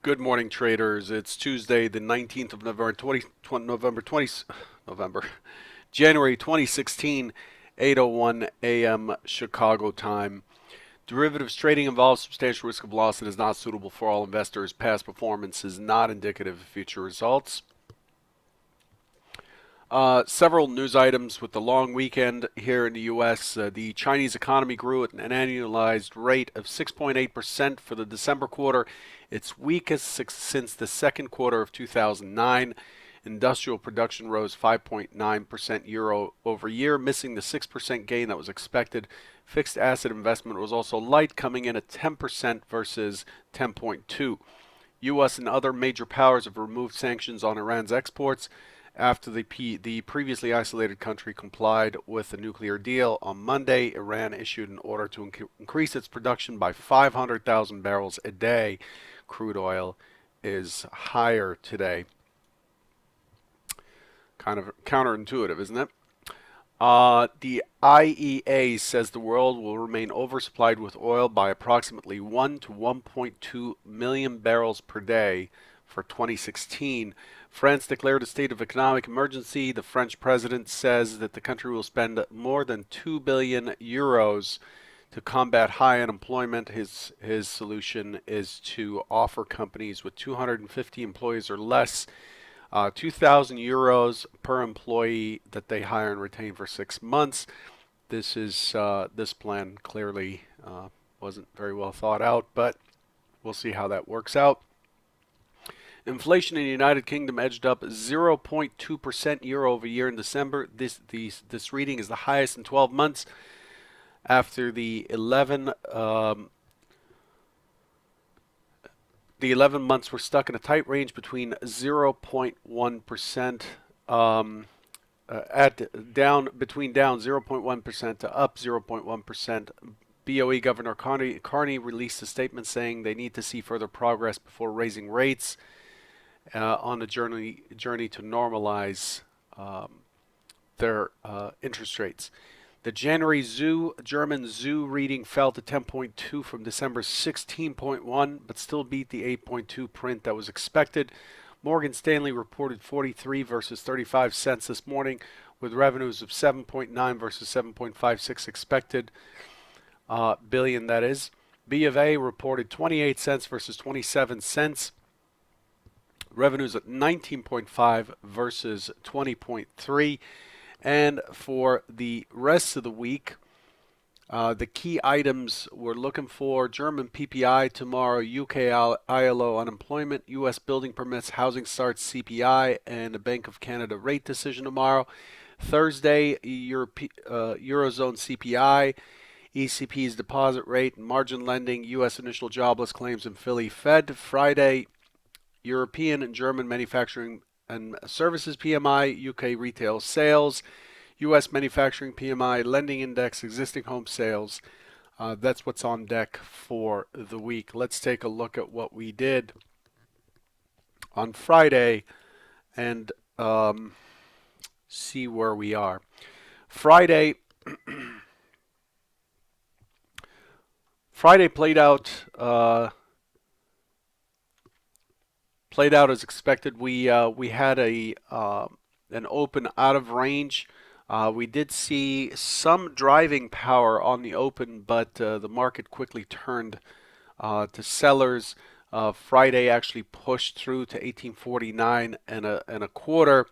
Good morning, traders. It's Tuesday, the 19th of November, 20, November, January 2016, 8:01 a.m. Chicago time. Derivatives trading involves substantial risk of loss and is not suitable for all investors. Past performance is not indicative of future results. Several news items with the long weekend here in the U.S. The Chinese economy grew at an annualized rate of 6.8% for the December quarter, its weakest since the second quarter of 2009. Industrial production rose 5.9% year over year, missing the 6% gain that was expected. Fixed asset investment was also light, coming in at 10% versus 10.2. U.S. and other major powers have removed sanctions on Iran's exports after the previously isolated country complied with the nuclear deal. On Monday, Iran issued an order to increase its production by 500,000 barrels a day. Crude oil is higher today. Kind of counterintuitive, isn't it? The IEA says the world will remain oversupplied with oil by approximately 1 to 1.2 million barrels per day for 2016. France declared a state of economic emergency. The French president says that the country will spend more than 2 billion euros to combat high unemployment. His solution is to offer companies with 250 employees or less 2,000 euros per employee that they hire and retain for 6 months. This plan clearly wasn't very well thought out, but we'll see how that works out. Inflation in the United Kingdom edged up 0.2% year over year in December. This reading is the highest in 12 months after the 11 months were stuck in a tight range between 0.1% down 0.1% to up 0.1%. BOE Governor Carney released a statement saying they need to see further progress before raising rates on the journey to normalize their interest rates. The January German zoo reading fell to 10.2 from December's 16.1, but still beat the 8.2 print that was expected. Morgan Stanley reported 43 versus 35 cents this morning, with revenues of 7.9 versus 7.56 expected billion, that is. B of A reported 28 cents versus 27 cents. Revenues at 19.5 versus 20.3. And for the rest of the week, the key items we're looking for: German PPI tomorrow, UK ILO unemployment, US building permits, housing starts, CPI, and a Bank of Canada rate decision tomorrow. Thursday, Eurozone CPI, ECP's deposit rate, margin lending, US initial jobless claims, and Philly Fed. Friday, European and German manufacturing and services PMI, UK retail sales, US manufacturing PMI, lending index, existing home sales. That's what's on deck for the week. Let's take a look at what we did on Friday and see where we are. Friday played out as expected. We had an open out of range. We did see some driving power on the open, but the market quickly turned to sellers. Friday actually pushed through to 1849 and a quarter.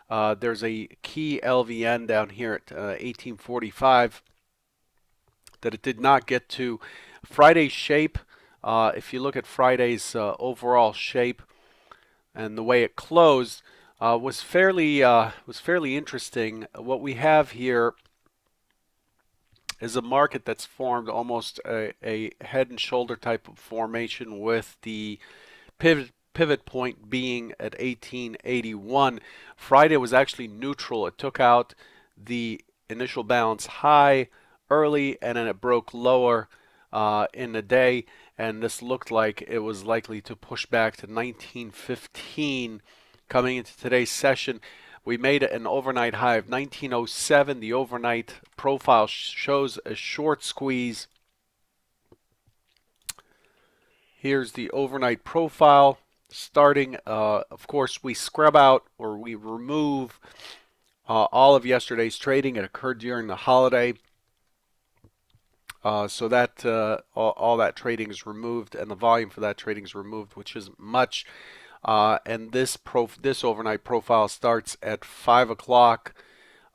There's a key LVN down here at 1845 that it did not get to. Friday's shape, if you look at Friday's overall shape and the way it closed, was fairly interesting. What we have here is a market that's formed almost a head and shoulder type of formation, with the pivot point being at 1881. Friday was actually neutral. It took out the initial bounce high early, and then it broke lower in the day, and this looked like it was likely to push back to 1915 coming into today's session. We made an overnight high of 1907. The overnight profile shows a short squeeze Here's the overnight profile. Starting, of course, we scrub out or we remove all of yesterday's trading. It occurred during the holiday. So that all that trading is removed, and the volume for that trading is removed, which isn't much. And this overnight profile starts at 5 o'clock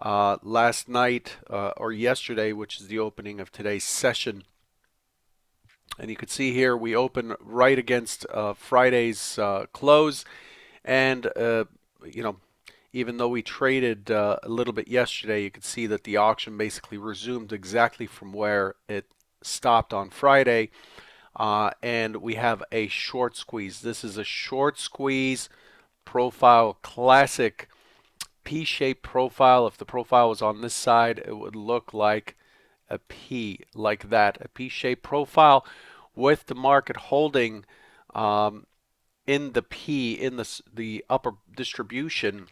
last night or yesterday, which is the opening of today's session. And you can see here we open right against Friday's close, and you know, even though we traded a little bit yesterday, you can see that the auction basically resumed exactly from where it stopped on Friday. And we have a short squeeze. This is a short squeeze profile, classic P-shaped profile. If the profile was on this side, it would look like a P, like that, a P-shaped profile with the market holding um, in the P, in the upper distribution.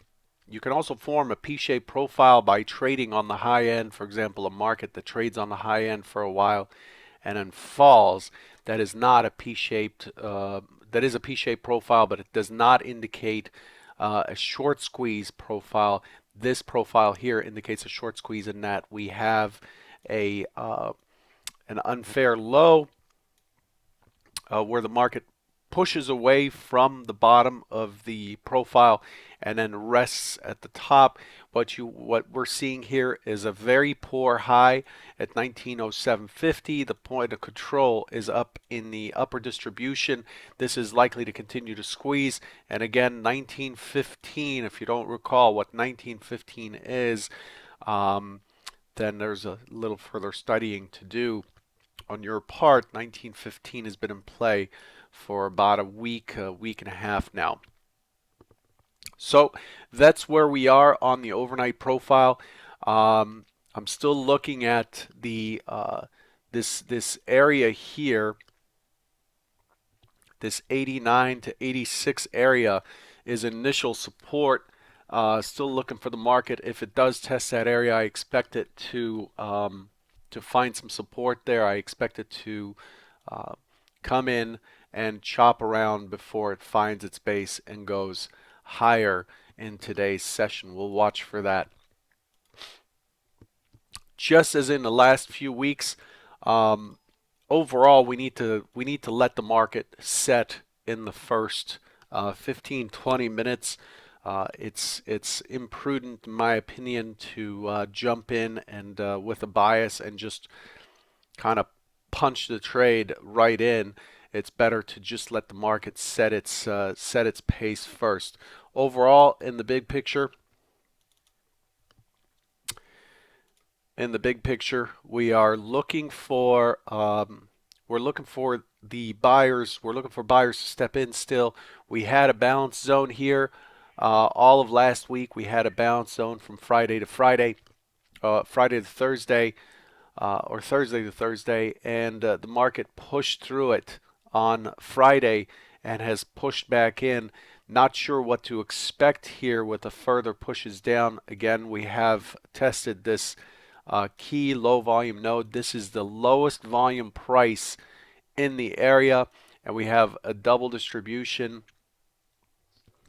You can also form a P-shaped profile by trading on the high end. For example, a market that trades on the high end for a while and then falls. That is not a P-shaped. That is a P-shaped profile, but it does not indicate a short squeeze profile. This profile here indicates a short squeeze in that we have a an unfair low where the market pushes away from the bottom of the profile and then rests at the top. What we're seeing here is a very poor high at 1907.50. The point of control is up in the upper distribution. This is likely to continue to squeeze. And again, 1915, if you don't recall what 1915 is, then there's a little further studying to do on your part. 1915 has been in play for about a week and a half now. So that's where we are on the overnight profile. I'm still looking at the this area here. This 89 to 86 area is initial support. Still looking for the market. If it does test that area, I expect it to find some support there. I expect it to come in and chop around before it finds its base and goes higher in today's session. We'll watch for that. Just as in the last few weeks, overall we need to let the market set in the first 15-20 minutes. It's imprudent, in my opinion, to jump in and with a bias and just kind of punch the trade right in. It's better to just let the market set its pace first. Overall, in the big picture, we are looking for the buyers. We're looking for buyers to step in. Still, we had a balance zone here. All of last week, we had a balance zone from Friday to Friday, Friday to Thursday, or Thursday to Thursday, and the market pushed through it on Friday and has pushed back in. Not sure what to expect here with the further pushes down. Again, we have tested this key low volume node. This is the lowest volume price in the area, and we have a double distribution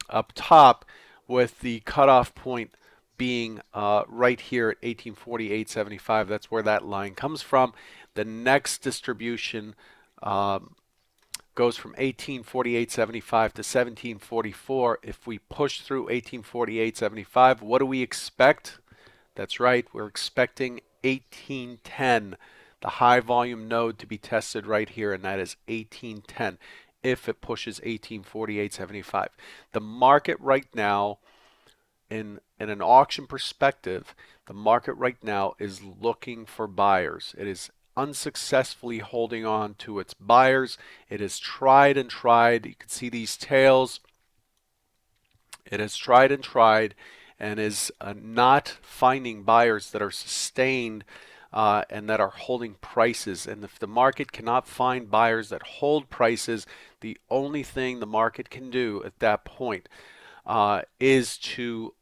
up top with the cutoff point being right here at 1848.75. That's where that line comes from. The next distribution goes from 1848.75 to 1744. If we push through 1848.75, what do we expect? That's right, we're expecting 1810, the high volume node, to be tested right here, and that is 1810 if it pushes 1848.75. The market right now, in an auction perspective, the market right now is looking for buyers. It is unsuccessfully holding on to its buyers. It has tried and tried. You can see these tails. It has tried and tried and is not finding buyers that are sustained and that are holding prices. And if the market cannot find buyers that hold prices, the only thing the market can do at that point is to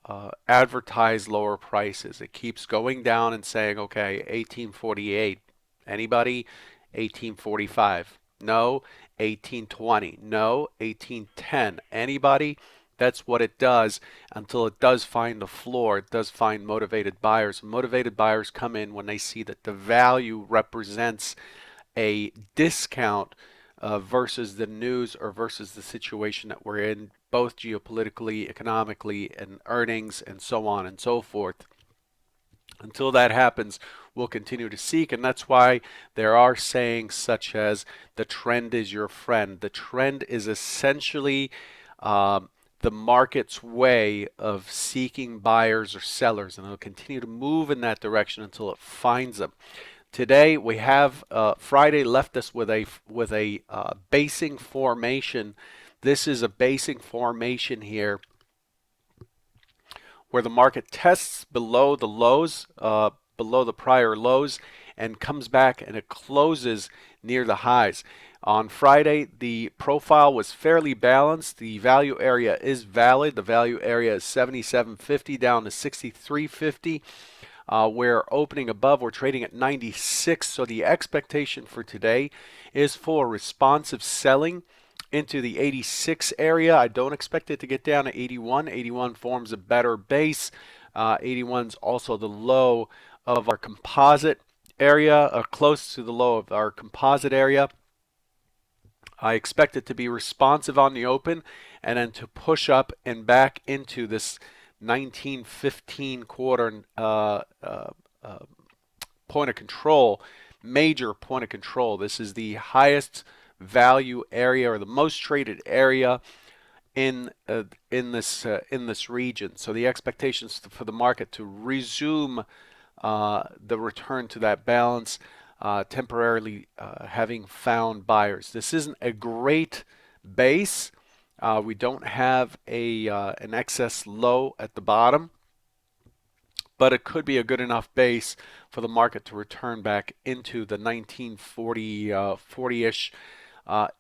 advertise lower prices. It keeps going down and saying, okay, 1848. Anybody? 1845. No. 1820? No. 1810? Anybody? That's what it does until it does find the floor. It does find motivated buyers. Motivated buyers come in when they see that the value represents a discount versus the news or versus the situation that we're in, both geopolitically, economically, and earnings, and so on and so forth. Until that happens, we'll continue to seek, and that's why there are sayings such as the trend is your friend. The trend is essentially the market's way of seeking buyers or sellers, and it'll continue to move in that direction until it finds them. Today we have Friday left us with a basing formation. This is a basing formation here where the market tests below the lows, below the prior lows, and comes back and it closes near the highs. On Friday, the profile was fairly balanced. The value area is valid. The value area is 77.50 down to 63.50. We're opening above. We're trading at 96. So the expectation for today is for responsive selling into the 86 area. I don't expect it to get down to 81. 81 forms a better base. 81 is also the low of our composite area, close to the low of our composite area. I expect it to be responsive on the open and then to push up and back into this 1915 quarter point of control, major point of control. This is the highest value area or the most traded area in this region. So the expectations for the market to resume the return to that balance, temporarily having found buyers. This isn't a great base. We don't have an excess low at the bottom, but it could be a good enough base for the market to return back into the 1940 40-ish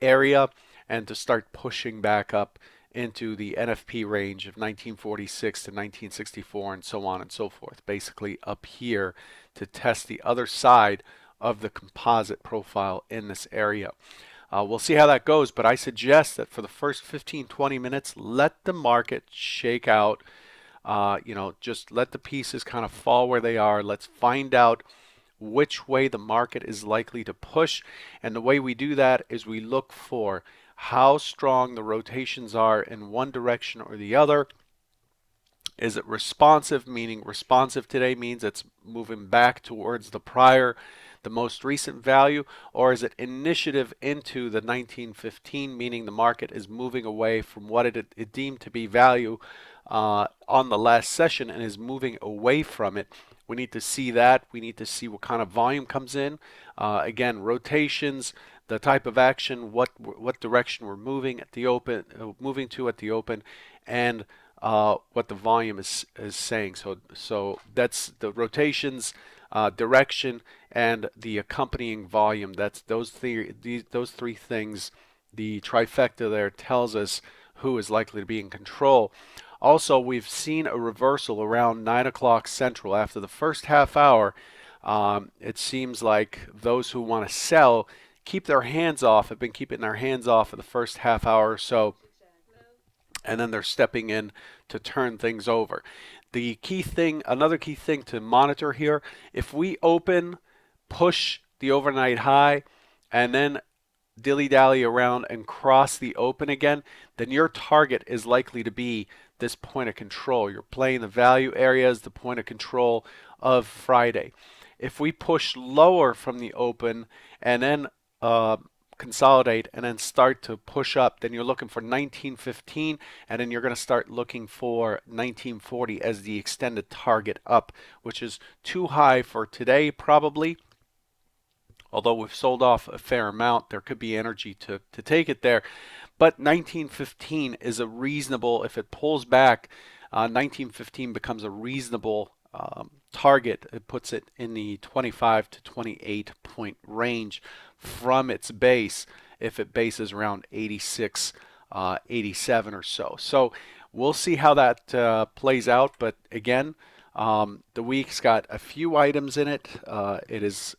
area and to start pushing back up into the NFP range of 1946 to 1964 and so on and so forth, basically up here to test the other side of the composite profile in this area. We'll see how that goes, but I suggest that for the first 15-20 minutes, let the market shake out. Just let the pieces kind of fall where they are. Let's find out which way the market is likely to push. And the way we do that is we look for how strong the rotations are in one direction or the other. Is it responsive, meaning responsive today means it's moving back towards the most recent value, or is it initiative into the 1915, meaning the market is moving away from what it deemed to be value on the last session and is moving away from it? We need to see that. We need to see what kind of volume comes in. Again, rotations, the type of action, what direction we're moving at the open, moving to at the open, and what the volume is saying. So that's the rotations, direction, and the accompanying volume. That's those three things. The trifecta there tells us who is likely to be in control. Also, we've seen a reversal around 9 o'clock Central. After the first half hour, it seems like those who want to sell keep their hands off, have been keeping their hands off for the first half hour or so, and then they're stepping in to turn things over. The key thing, another key thing to monitor here, if we open, push the overnight high, and then dilly-dally around and cross the open again, then your target is likely to be this point of control. You're playing the value area as the point of control of Friday. If we push lower from the open and then consolidate and then start to push up, then you're looking for 1915, and then you're going to start looking for 1940 as the extended target up, which is too high for today probably. Although we've sold off a fair amount, there could be energy to take it there. But 1915 is a reasonable, if it pulls back, 1915 becomes a reasonable target. It puts it in the 25 to 28 point range from its base, if it bases around 86, 87 or so. So we'll see how that plays out. But again, The week's got a few items in it. It is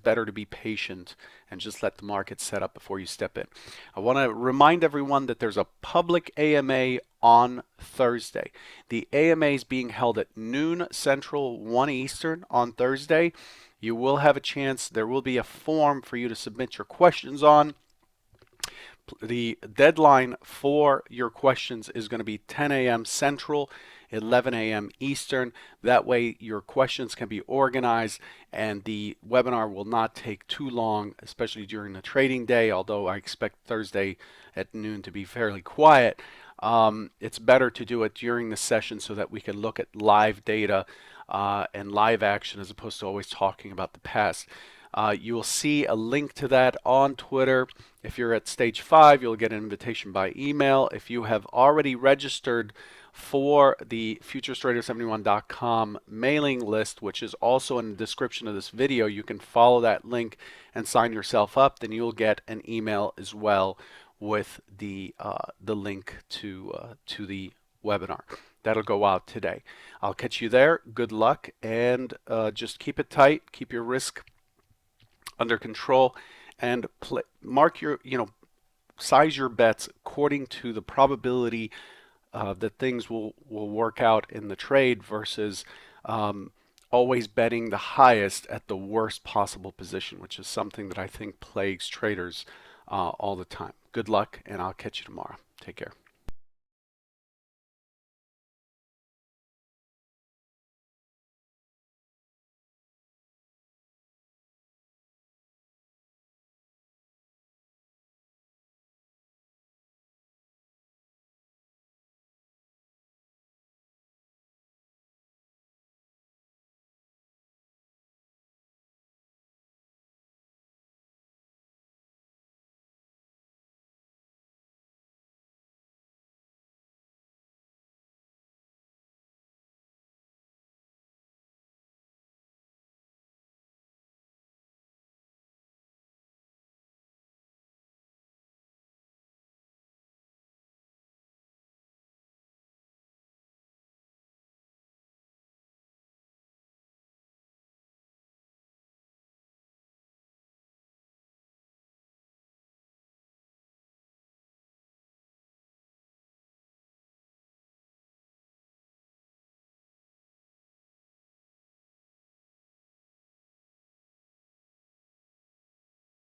better to be patient and just let the market set up before you step in. I want to remind everyone that there's a public AMA on Thursday. The AMA is being held at noon Central, 1 Eastern on Thursday. You will have a chance. There will be a form for you to submit your questions on. The deadline for your questions is going to be 10 a.m. Central, 11 a.m. Eastern. That way your questions can be organized and the webinar will not take too long, especially during the trading day, although I expect Thursday at noon to be fairly quiet. It's better to do it during the session so that we can look at live data and live action as opposed to always talking about the past. You will see a link to that on Twitter. If you're at stage 5, you'll get an invitation by email. If you have already registered for the futurestrader71.com mailing list, which is also in the description of this video, you can follow that link and sign yourself up. Then you'll get an email as well with the link to the webinar. That'll go out today. I'll catch you there. Good luck, and just keep it tight. Keep your risk under control, and mark your, size your bets according to the probability that things will work out in the trade versus always betting the highest at the worst possible position, which is something that I think plagues traders all the time. Good luck, and I'll catch you tomorrow. Take care.